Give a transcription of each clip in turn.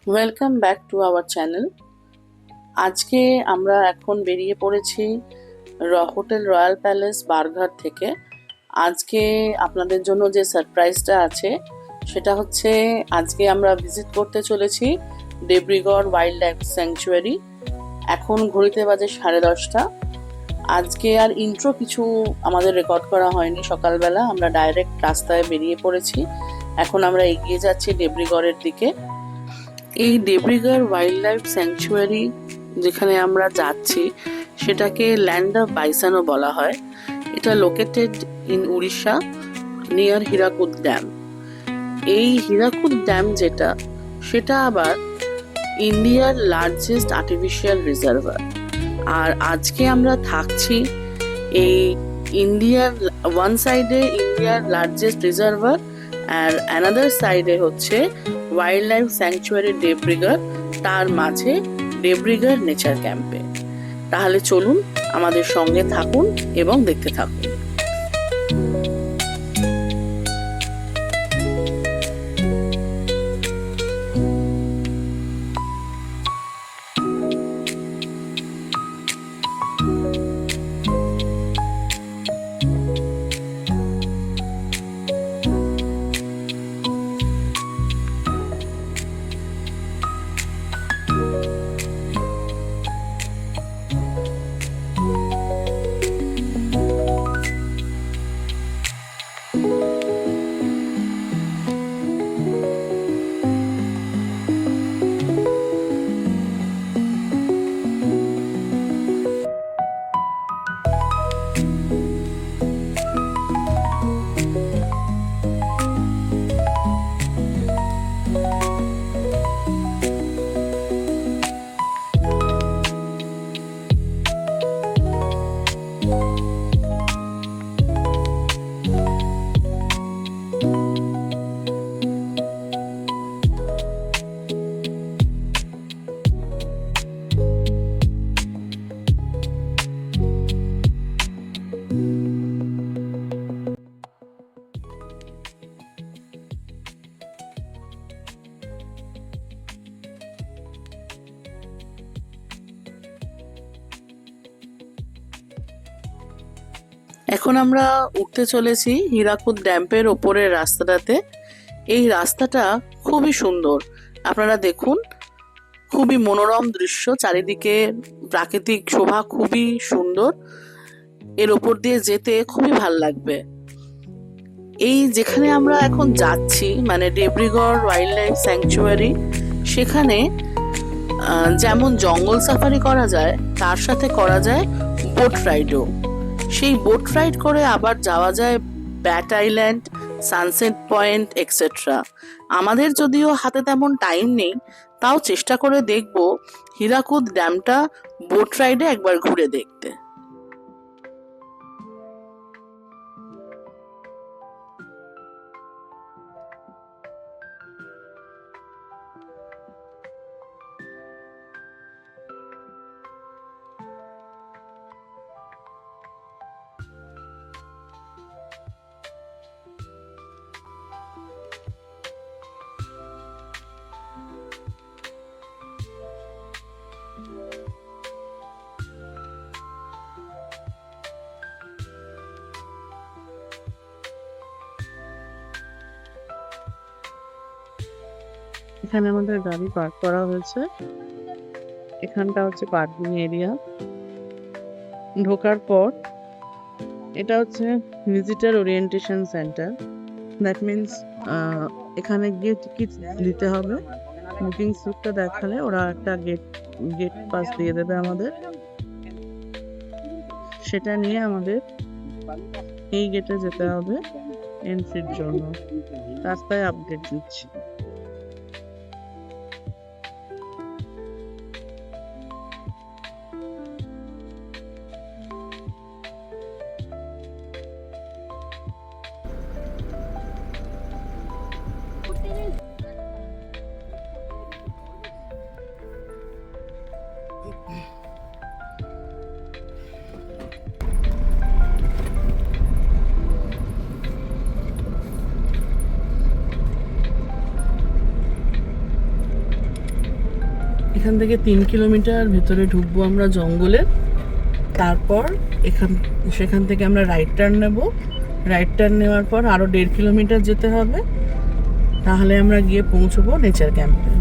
Welcome back to our channel. আজকে আমরা এখন বেরিয়ে পড়েছি হোটেল রয়্যাল প্যালেস বারঘাট থেকে। আজকে আপনাদের জন্য যে সারপ্রাইজটা আছে সেটা হচ্ছে, আজকে আমরা ভিজিট করতে চলেছি দেব্রিগড় ওয়াইল্ড লাইফ স্যাংচুয়ারি। এখন ঘড়িতে বাজে 10:30। আজকে আর ইন্ট্রো কিছু আমাদের রেকর্ড করা হয়নি। সকালবেলা আমরা ডাইরেক্ট রাস্তায় বেরিয়ে পড়েছি। এখন আমরা এগিয়ে যাচ্ছি দেব্রিগড়ের দিকে। এই দেব্রিগড় ওয়াইল্ড লাইফ স্যাংচুয়ারি যেখানে আমরা যাচ্ছি সেটাকে ল্যান্ড অফ বাইসনও বলা হয়। এটা located in Orissa near Hirakud dam. এই হীরাকুদ ড্যাম সেটা আবার ইন্ডিয়ার লার্জেস্ট আর্টিফিশিয়াল রিজার্ভার। আর আজকে আমরা থাকছি এই ওয়ান সাইডে ইন্ডিয়ার লার্জেস্ট রিজার্ভার, আর অ্যানাদার সাইডে হচ্ছে ওয়াইল্ড লাইফ স্যাংচুয়ারি দেব্রিগড়, তার মাঝে দেব্রিগড় নেচার ক্যাম্পে। তাহলে চলুন আমাদের সঙ্গে থাকুন এবং দেখতে থাকুন। এখন আমরা উঠতে চলেছি হীরাকুদ ড্যামের ওপরের রাস্তাটাতে। এই রাস্তাটা খুবই সুন্দর, আপনারা দেখুন, খুবই মনোরম দৃশ্য, চারিদিকে প্রাকৃতিক শোভা খুবই সুন্দর। এর ওপর দিয়ে যেতে খুবই ভাল লাগবে। এই যেখানে আমরা এখন যাচ্ছি মানে দেব্রিগড় ওয়াইল্ড লাইফ স্যাংচুয়ারি, সেখানে যেমন জঙ্গল সাফারি করা যায় তার সাথে করা যায় বোট রাইডও। সেই বোট রাইড করে আবার যাওয়া যায় bat island, sunset point etcetera. আমাদের যদিও হাতে তেমন টাইম নেই, তাও চেষ্টা করে দেখব হীরাকুদ ড্যামটা বোট রাইডে একবার ঘুরে দেখতে। এখানে আমাদের গাড়ি পার্ক করা হয়েছে। এখানটা হচ্ছে পার্কিং এরিয়া। ঢোকার পর এটা হচ্ছে visitor orientation centre. That means এখানে গিয়ে টিকিট দিতে হবে। বুকিং স্লিপটা দেখালে ওরা একটা গেট পাস দিয়ে দেবে আমাদের। সেটা নিয়ে আমাদের এই গেটে যেতে হবে এন্ট্রির জন্য। রাস্তায় আপডেট দিচ্ছি। এখান থেকে 3 কিলোমিটার ভেতরে ঢুকবো আমরা জঙ্গলে। তারপর সেখান থেকে আমরা রাইট টার্ন নেব। রাইট টার্ন নেওয়ার পর আরও 1.5 কিলোমিটার যেতে হবে, তাহলে আমরা গিয়ে পৌঁছবো নেচার ক্যাম্পে।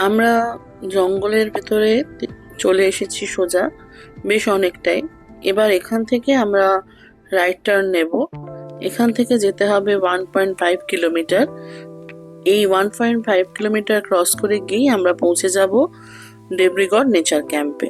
আমরা জঙ্গলের ভেতরে চলে এসেছি সোজা, বেশ অনেকটাই। এবার এখান থেকে আমরা রাইট টার্ন নেব। এখান থেকে যেতে হবে 1.5 কিলোমিটার। এই 1.5 কিলোমিটার ক্রস করে গিয়ে আমরা পৌঁছে যাব দেবরিগড় নেচার ক্যাম্পে।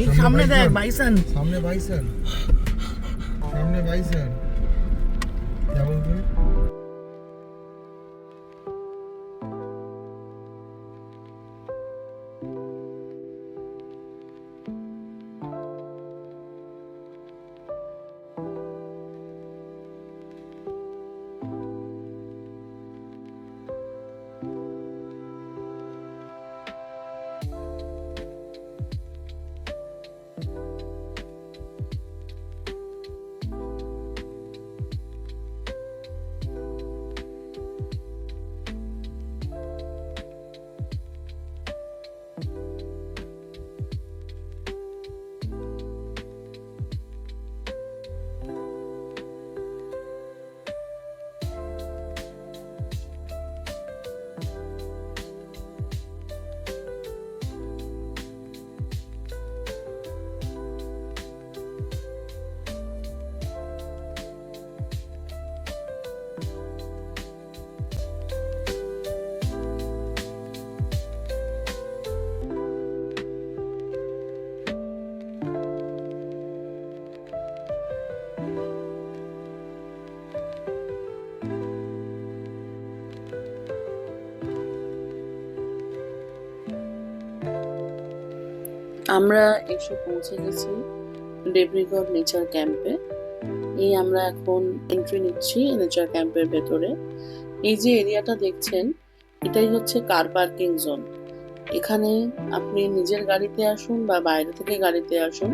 এই সামনে দেখ বাইসন, সামনে বাইসন, সামনে বাইসন। যেমন তুমি আমরা এসে পৌঁছে গেছি দেবরিগড় নেচার ক্যাম্পে। এই আমরা এখন এন্ট্রি নিচ্ছি নেচার ক্যাম্পের ভেতরে। এই যে এরিয়াটা দেখছেন, এটাই হচ্ছে কার পার্কিং জোন। এখানে আপনি নিজের গাড়িতে আসুন বা বাইরে থেকে গাড়িতে আসুন,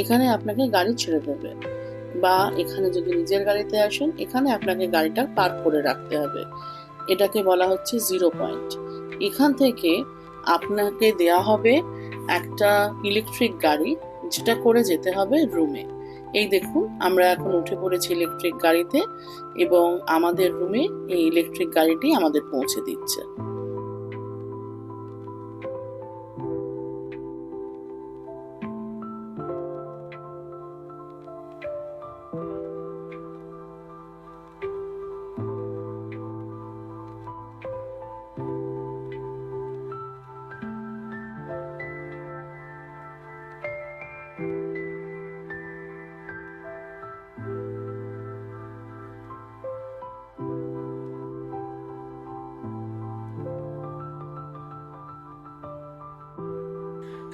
এখানে আপনাকে গাড়ি ছেড়ে দেবে। বা এখানে যদি নিজের গাড়িতে আসেন, এখানে আপনাকে গাড়িটা পার্ক করে রাখতে হবে। এটাকে বলা হচ্ছে 0 পয়েন্ট। এখান থেকে আপনাকে দেয়া হবে একটা ইলেকট্রিক গাড়ি, যেটা করে যেতে হবে রুমে। এই দেখুন, আমরা এখন উঠে পড়েছি ইলেকট্রিক গাড়িতে এবং আমাদের রুমে এই ইলেকট্রিক গাড়িটি আমাদের পৌঁছে দিচ্ছে।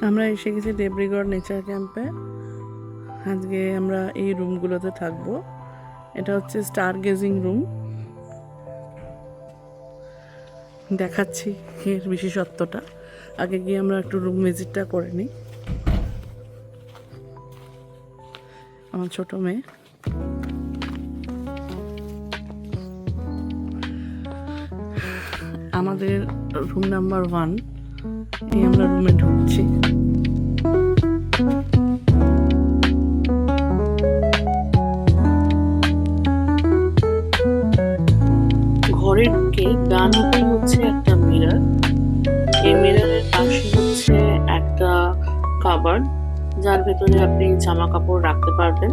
আমরা এসে গেছি দেবরিগড় নেচার ক্যাম্পে। আজকে আমরা এই রুমগুলোতে থাকবো। এটা হচ্ছে স্টার গেজিং রুম। দেখাচ্ছি এর বিশেষত্বটা। আগে গিয়ে আমরা একটু রুম ভিজিটটা করে নিই। আমার ছোট মেয়ে। আমাদের রুম নাম্বার 1। এই আমরা রুমে ঢুকছি। ঘরে ঢুকে ডান হাতে হচ্ছে একটা মিরর। এই মিররের পাশে হচ্ছে একটা কাবার্ড, যার ভেতরে আপনি জামা কাপড় রাখতে পারবেন।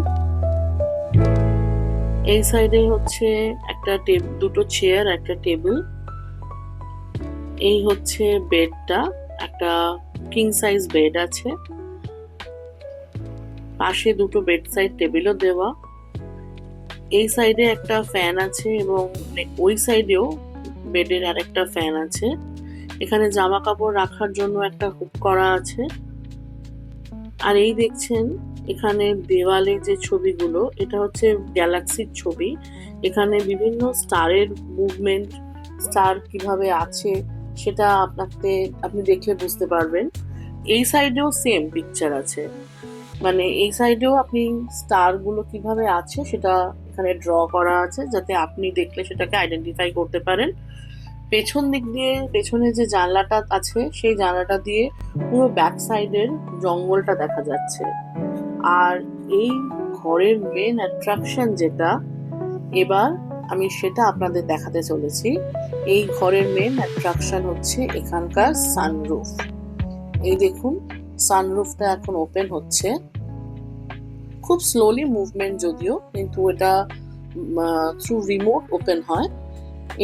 এই সাইডে হচ্ছে একটা দুটো চেয়ার, একটা টেবিল। এই হচ্ছে বেডটা, একটা কিং সাইজ বেড আছে। পাশে দুটো বেড সাইড টেবিলও দেওয়া। এই সাইডে একটা ফ্যান আছে এবং ওই সাইডেও বেডের আরেকটা ফ্যান আছে। এখানে জামা কাপড় রাখার জন্য একটা হুক করা আছে। আর এই দেখছেন এখানে দেওয়ালে যে ছবিগুলো, এটা হচ্ছে গ্যালাক্সির ছবি। এখানে বিভিন্ন স্টারের মুভমেন্ট, স্টার কিভাবে আছে সেটা আপনি দেখে বুঝতে পারবেন। এই সাইডেও সেম পিকচার আছে, মানে এই সাইডেও আপনি স্টার গুলো কিভাবে আছে সেটা এখানে ড্র করা আছে, যাতে আপনি দেখলে সেটাকে আইডেন্টিফাই করতে পারেন। পেছন দিক দিয়ে, পেছনে যে জানলাটা আছে সেই জানলাটা দিয়ে পুরো ব্যাক সাইডের জঙ্গলটা দেখা যাচ্ছে। আর এই ঘরের মেন অ্যাট্রাকশন যেটা, এবার আমি সেটা আপনাদের দেখাতে চলেছি। এই ঘরের মেন অ্যাট্রাকশন হচ্ছে এখানকার সানরুফ। এই দেখুন, সানরুফটা এখন ওপেন হচ্ছে। খুব স্লোলি মুভমেন্ট যদিও, কিন্তু এটা থ্রু রিমোট ওপেন হয়।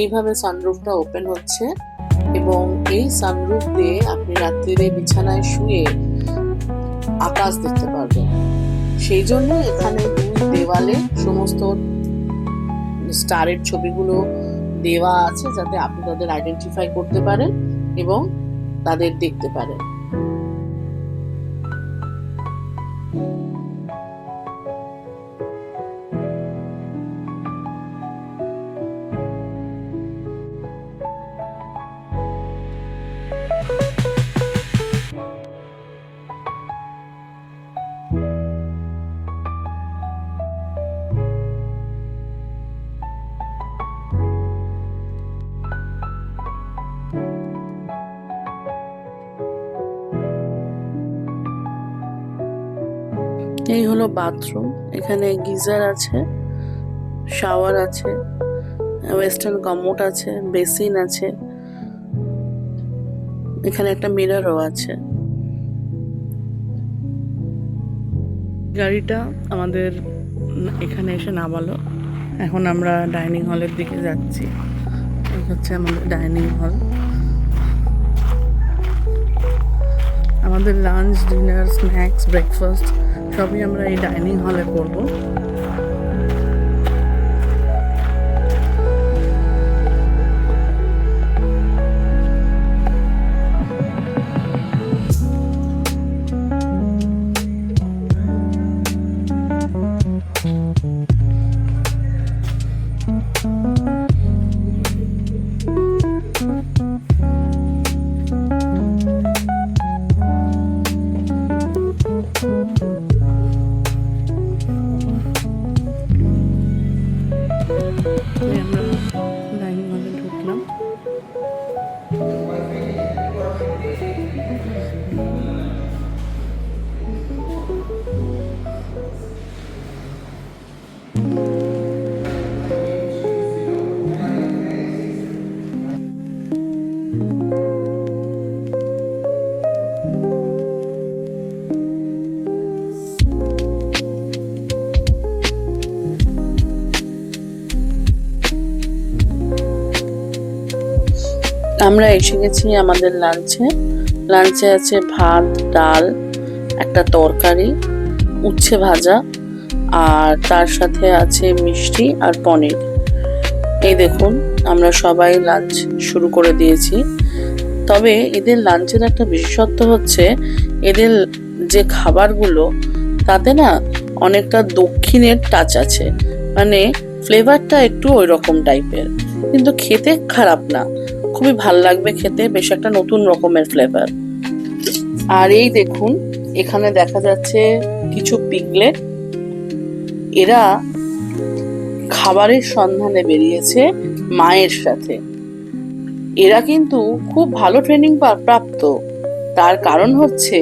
এইভাবে সানরুফটা ওপেন হচ্ছে এবং এই সানরুফ দিয়ে আপনি রাত্রিরে বিছানায় শুয়ে আকাশ দেখতে পারবেন। সেই জন্য এখানে দুই দেওয়ালে সমস্ত স্টারের ছবিগুলো দেওয়া আছে, যাতে আপনি তাদের আইডেন্টিফাই করতে পারেন এবং তাদের দেখতে পারেন। এই হলো বাথরুম। এখানে গিজার আছে, শাওয়ার আছে, ওয়েস্টার্ন কমোড আছে, বেসিন আছে। এখানে একটা মিররও আছে। গাড়িটা আমাদের এখানে এসে নামালো। এখন আমরা ডাইনিং হলের দিকে যাচ্ছি। এই হচ্ছে আমাদের ডাইনিং হল। আমাদের লাঞ্চ, ডিনার, স্ন্যাক্স, ব্রেকফাস্ট সবই আমরা এই ডাইনিং হলে করব। আমরা এসে গেছি আমাদের লাঞ্চে। লাঞ্চে আছে ভাত, ডাল, একটা তরকারি, উচ্ছে ভাজা, আর তার সাথে আছে মিষ্টি আর পনির। এই দেখুন, আমরা সবাই লাঞ্চ শুরু করে দিয়েছি। তবে এদের লাঞ্চের একটা বিশেষত্ব হচ্ছে, এদের যে খাবারগুলো তাতে না অনেকটা দক্ষিণের টাচ আছে, মানে ফ্লেভারটা একটু ওই রকম টাইপের, কিন্তু খেতে খারাপ না, খুবই ভাল লাগবে খেতে, বেশ একটা নতুন রকমের ফ্লেভার। আর এই দেখুন, এখানে দেখা যাচ্ছে কিছু পিগলেট। এরা খাবারের সন্ধানে বেরিয়েছে মায়ের সাথে। এরা কিন্তু খুব ভালো ট্রেনিং প্রাপ্ত। তার কারণ হচ্ছে,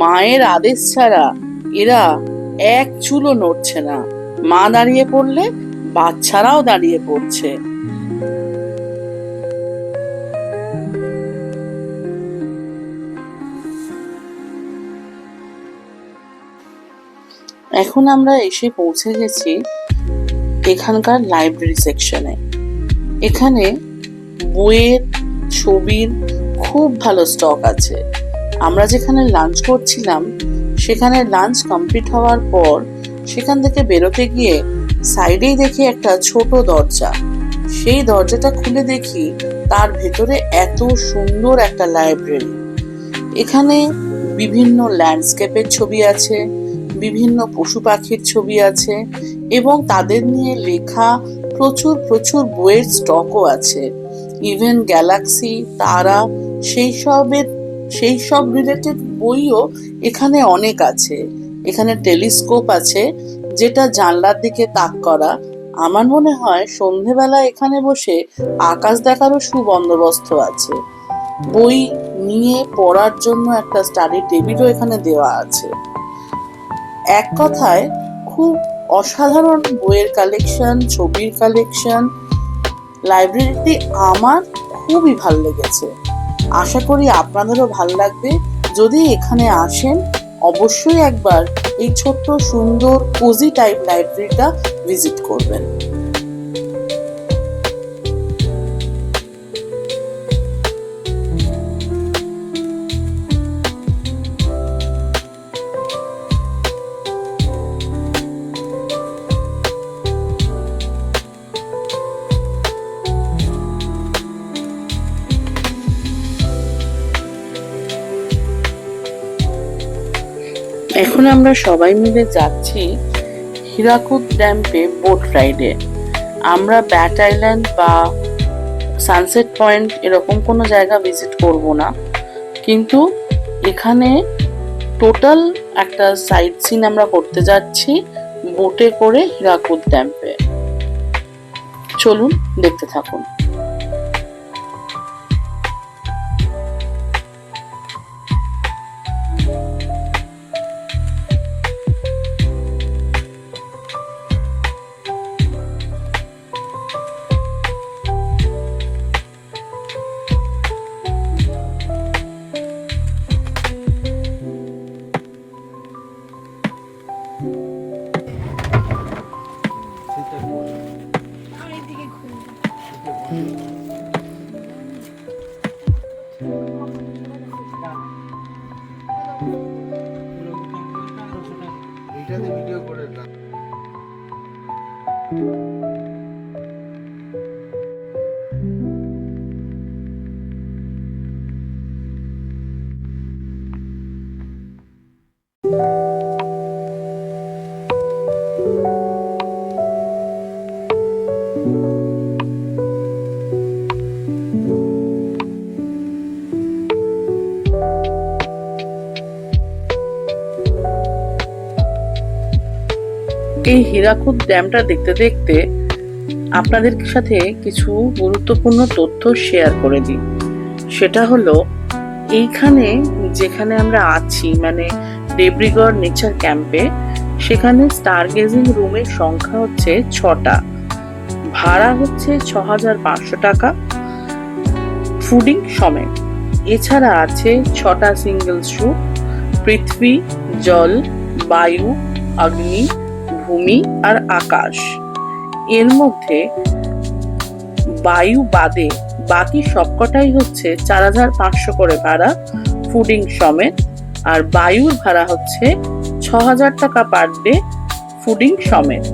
মায়ের আদেশ ছাড়া এরা এক চুলও নড়ছে না। মা দাঁড়িয়ে পড়লে বাচ্চারাও দাঁড়িয়ে পড়ছে। এখন আমরা এসে পৌঁছে গেছি এখানকার লাইব্রেরি সেকশনে। এখানে বইয়ের, ছবির খুব ভালো স্টক আছে। আমরা যেখানে লাঞ্চ করছিলাম, সেখানে লাঞ্চ কমপ্লিট হওয়ার পর সেখান থেকে বেরোতে গিয়ে সাইডেই দেখি একটা ছোট দরজা। সেই দরজাটা খুলে দেখি তার ভেতরে এত সুন্দর একটা লাইব্রেরি। এখানে বিভিন্ন ল্যান্ডস্কেপের ছবি আছে, বিভিন্ন পশু পাখির ছবি আছে, এবং তাদের নিয়ে লেখা প্রচুর প্রচুর বইয়ের স্টকও আছে। ইভেন গ্যালাক্সি, তারা, সেই সব রিলেটেড বইও এখানে অনেক আছে। এখানে টেলিস্কোপ আছে, যেটা জানলার দিকে তাক করা। আমার মনে হয় সন্ধেবেলা এখানে বসে আকাশ দেখারও সুবন্দোবস্ত আছে। বই নিয়ে পড়ার জন্য একটা স্টাডি টেবিলও এখানে দেওয়া আছে। এক কথায় খুব অসাধারণ বইয়ের কালেকশন, ছবির কালেকশন। লাইব্রেরিটি আমার খুবই ভালো লেগেছে। আশা করি আপনাদেরও ভালো লাগবে। যদি এখানে আসেন, অবশ্যই একবার এই ছোট্ট সুন্দর কোজি টাইপ লাইব্রেরিটা ভিজিট করবেন। এখন আমরা সবাই মিলে যাচ্ছি হীরাকুদ ড্যামে বোট রাইডে। আমরা ব্যাট আইল্যান্ড বা সানসেট পয়েন্ট এরকম কোনো জায়গা ভিজিট করব না, কিন্তু এখানে টোটাল একটা সাইট সিন আমরা করতে যাচ্ছি বোটে করে হীরাকুদ ড্যামে। চলুন দেখতে থাকুন। এইটাতে ভিডিও করে না। এই হীরাকুদ ড্যামটা দেখতে দেখতে আপনাদের সাথে কিছু গুরুত্বপূর্ণ তথ্য শেয়ার করে দিই। সেটা হলো, এইখানে যেখানে আমরা আছি, মানে দেবরিগড় নেচার ক্যাম্পে, সেখানে স্টার গেজিং রুমের সংখ্যা হচ্ছে 6টা। ভাড়া হচ্ছে 6500 টাকা, ফুডিং সমেত। এছাড়া আছে 6টা সিঙ্গেল রুম, পৃথিবী, জল, বায়ু, অগ্নি, ভূমি আর আকাশ। এর মধ্যে বায়ু বাদে বাকি সবকটাই হচ্ছে 4,500 করে ভাড়া ফুডিং সমেত। আর বায়ুর ভাড়া হচ্ছে 6,000 টাকা পার ডে ফুডিং সমেত।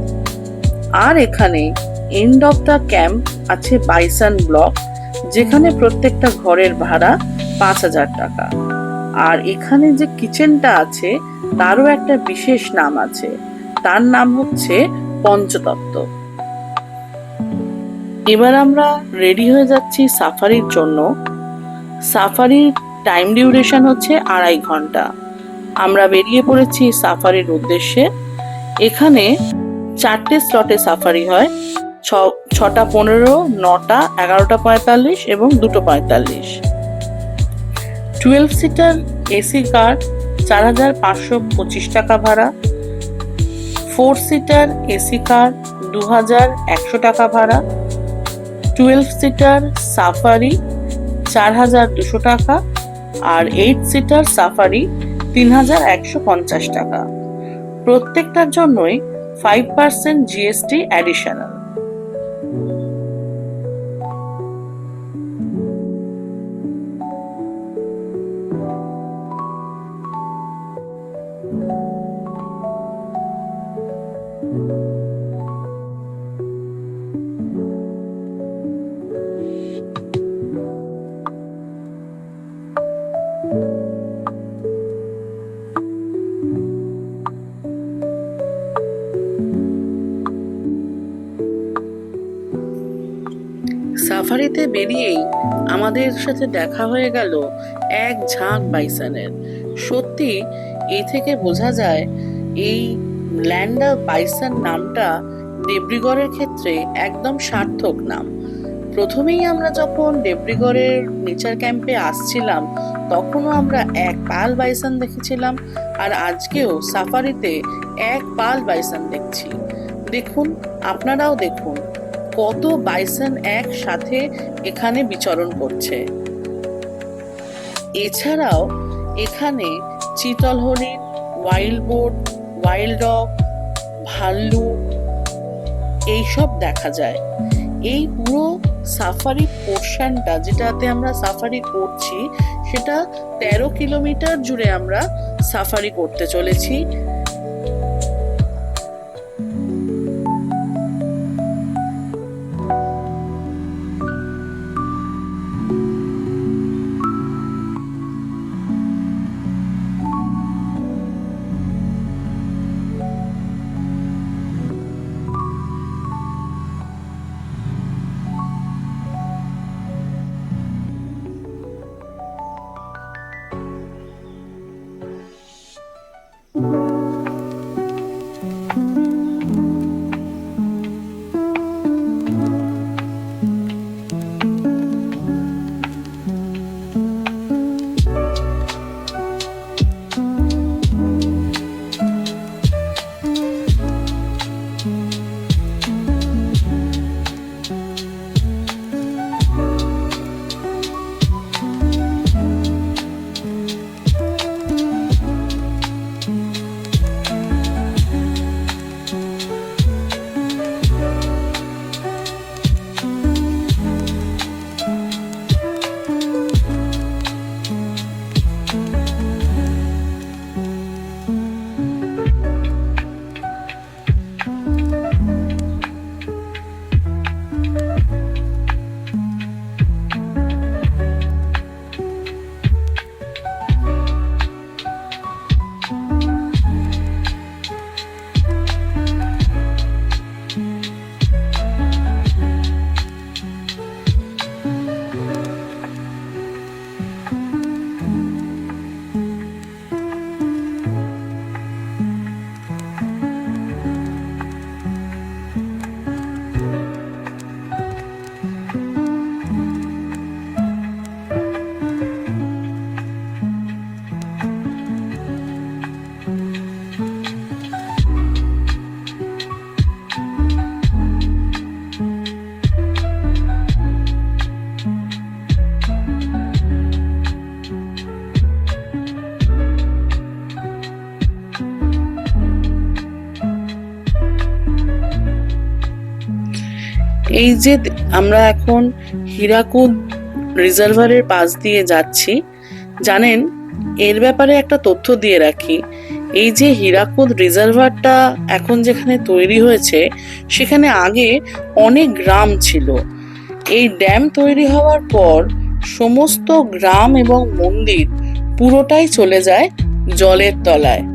আর এখানে এন্ড অফ দ্য ক্যাম্প আছে বাইসন ব্লক, যেখানে প্রত্যেকটা ঘরের ভাড়া 5,000 টাকা। আর এখানে যে কিচেনটা আছে তারও একটা বিশেষ নাম আছে, তার নাম হচ্ছে পঞ্চতত্ত্ব। এবার আমরা রেডি হয়ে যাচ্ছি সাফারির জন্য। সাফারির টাইম ডিউরেশন হচ্ছে 2.5 ঘন্টা। আমরা বেরিয়ে পড়েছি সাফারির উদ্দেশ্যে। এখানে 4টে স্লটে সাফারি হয়, 6টা 15, 9টা, 11টা 45 এবং 2টো 45। 12 সিটার এসি কার 4,525 টাকা ভাড়া, 4 সিটার এসি কার 2,100 টাকা ভাড়া, 12 সিটার সাফারি 4,200 টাকা, আর 8 সিটার সাফারি 3,150 টাকা। প্রত্যেকটার জন্যই 5% জিএসটি অ্যাডিশনাল। সাফারিতে বেরিয়েই আমাদের সাথে দেখা হয়ে গেল এক ঝাঁক বাইসনের। সত্যি এই থেকে বোঝা যায় এই ল্যান্ড অফ বাইসন নামটা দেব্রিগড়ের ক্ষেত্রে একদম সার্থক নাম। প্রথমেই আমরা যখন দেব্রিগড়ের নেচার ক্যাম্পে আসছিলাম তখনও আমরা এক পাল বাইসন দেখেছিলাম, আর আজকেও সাফারিতে এক পাল বাইসন দেখছি। দেখুন, আপনারাও দেখুন কত বাইসন একসাথে এখানে বিচরণ করছে। এছাড়াও এখানে চিতল হরিণ, ওয়াইল্ড বোট, ওয়াইল্ড ডগ, ভাল্লুক এইসব দেখা যায়। এই পুরো সাফারি পোর্শনটা যেটাতে আমরা সাফারি করছি সেটা 13 কিলোমিটার জুড়ে আমরা সাফারি করতে চলেছি। এই যে আমরা এখন হীরাকুদ রিজার্ভারের পাশ দিয়ে যাচ্ছি, জানেন এর ব্যাপারে একটা তথ্য দিয়ে রাখি। এই যে হীরাকুদ রিজার্ভারটা এখন যেখানে তৈরি হয়েছে, সেখানে আগে অনেক গ্রাম ছিল। এই ড্যাম তৈরি হওয়ার পর সমস্ত গ্রাম এবং মন্দির পুরোটাই চলে যায় জলের তলায়।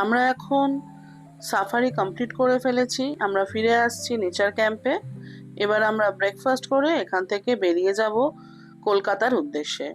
আমরা এখন সাফারি কমপ্লিট করে ফেলেছি। আমরা ফিরে আসছি নেচার ক্যাম্পে। এবার আমরা ব্রেকফাস্ট করে এখান থেকে বেরিয়ে যাব কলকাতার উদ্দেশ্যে।